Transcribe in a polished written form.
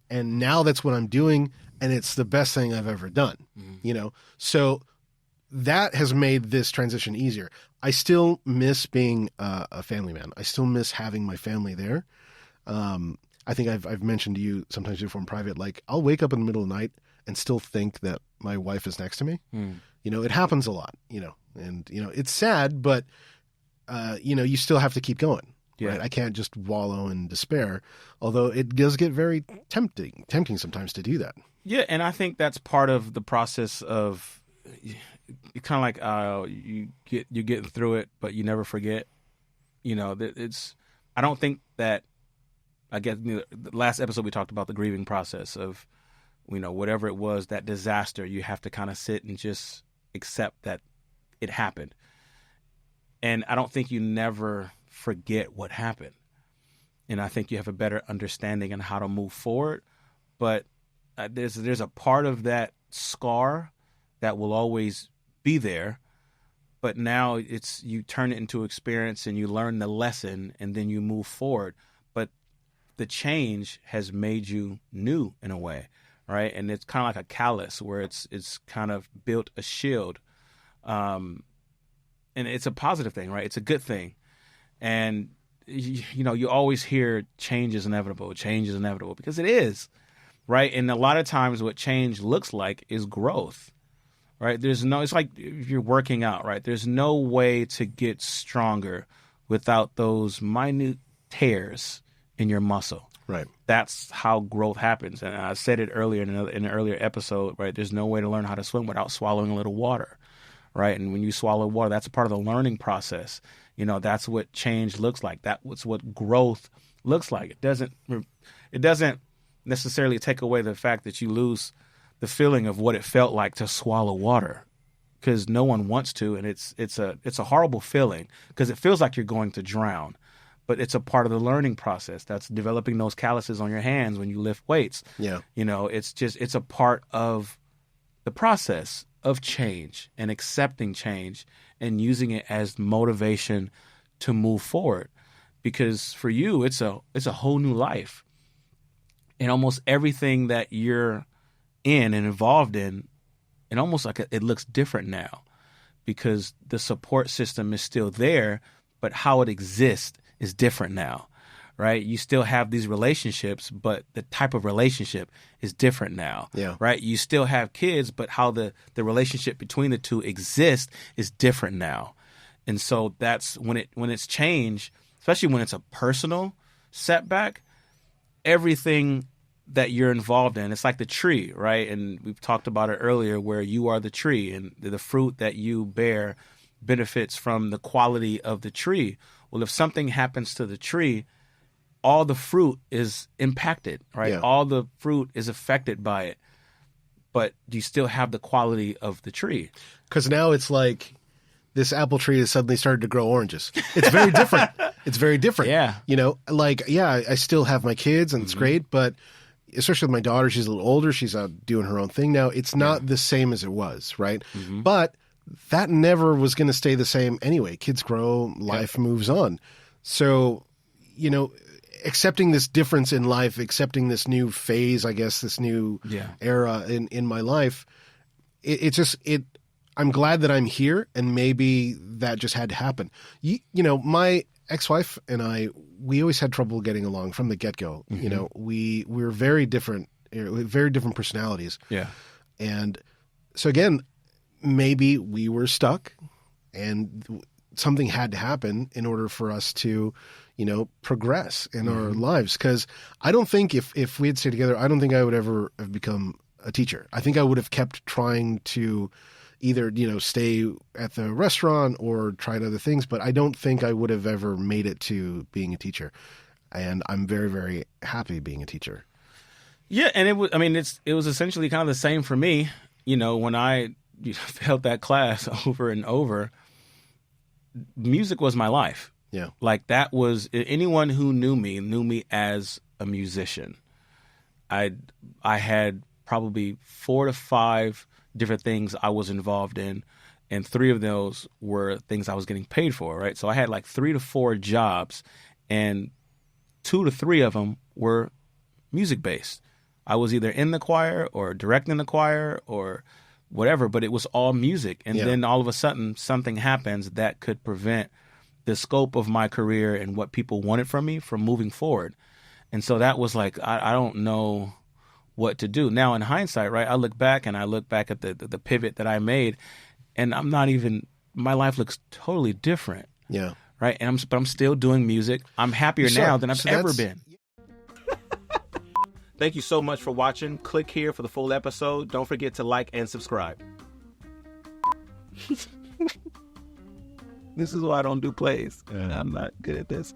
And now that's what I'm doing, and it's the best thing I've ever done, So that has made this transition easier. I still miss being a family man. I still miss having my family there. I think I've mentioned to you sometimes before in private, like I'll wake up in the middle of the night and still think that my wife is next to me. It happens a lot, and, it's sad, but, you still have to keep going. Yeah. Right? I can't just wallow in despair, although it does get very tempting sometimes to do that. Yeah, and I think that's part of the process of kind of like you're getting through it, but you never forget. I don't think that. I guess the last episode we talked about the grieving process of, whatever it was, that disaster. You have to kind of sit and just accept that it happened, and I don't think you never forget what happened. And I think you have a better understanding on how to move forward. But there's a part of that scar that will always be there. But now you turn it into experience and you learn the lesson and then you move forward. But the change has made you new in a way, right? And it's kind of like a callus where it's kind of built a shield. And it's a positive thing, right? It's a good thing. And, you always hear change is inevitable because it is, right? And a lot of times what change looks like is growth, right? It's like if you're working out, right? There's no way to get stronger without those minute tears in your muscle. Right. That's how growth happens. And I said it earlier in an earlier episode, right? There's no way to learn how to swim without swallowing a little water, right? And when you swallow water, that's a part of the learning process. That's what change looks like. That's what growth looks like. It doesn't necessarily take away the fact that you lose the feeling of what it felt like to swallow water, because no one wants to, and it's a horrible feeling because it feels like you're going to drown. But it's a part of the learning process. That's developing those calluses on your hands when you lift weights. Yeah. It's a part of the process of change and accepting change and using it as motivation to move forward. Because for you, it's a whole new life. And almost everything that you're in and involved in, and almost like it looks different now because the support system is still there, but how it exists is different now, right? You still have these relationships, but the type of relationship is different now, right? You still have kids, but how the relationship between the two exists is different now. And so that's when it's changed, especially when it's a personal setback, everything that you're involved in, it's like the tree, right? And we've talked about it earlier where you are the tree and the fruit that you bear benefits from the quality of the tree. Well, if something happens to the tree, all the fruit is impacted, right? Yeah. All the fruit is affected by it, but you still have the quality of the tree. Because now it's like this apple tree has suddenly started to grow oranges. It's very different. It's very different. Yeah. I still have my kids and it's great, but especially with my daughter, she's a little older. She's out doing her own thing now. It's not the same as it was, right? Mm-hmm. But that never was going to stay the same anyway. Kids grow, life moves on. So, accepting this difference in life, accepting this new phase, I guess, this new era in my life, I'm glad that I'm here, and maybe that just had to happen. My ex-wife and I, we always had trouble getting along from the get-go. Mm-hmm. We were very different, very different personalities. Yeah. And so again, maybe we were stuck and something had to happen in order for us to, progress in our lives. Because I don't think if we had stayed together, I don't think I would ever have become a teacher. I think I would have kept trying to either, stay at the restaurant or tried other things, but I don't think I would have ever made it to being a teacher. And I'm very, very happy being a teacher. Yeah. And it was essentially kind of the same for me. When I failed that class over and over, music was my life. Yeah. Like that was, anyone who knew me as a musician. I had probably 4 to 5 different things I was involved in, and 3 of those were things I was getting paid for, right? So I had like 3 to 4 jobs, and 2 to 3 of them were music-based. I was either in the choir or directing the choir or whatever, but it was all music. And then all of a sudden something happens that could prevent the scope of my career and what people wanted from me from moving forward. And so that was like, I don't know what to do. Now in hindsight, right, I look back at the pivot that I made, and my life looks totally different. Yeah. Right. But I'm still doing music. I'm happier now than I've ever been. Thank you so much for watching. Click here for the full episode. Don't forget to like and subscribe. This is why I don't do plays. I'm not good at this.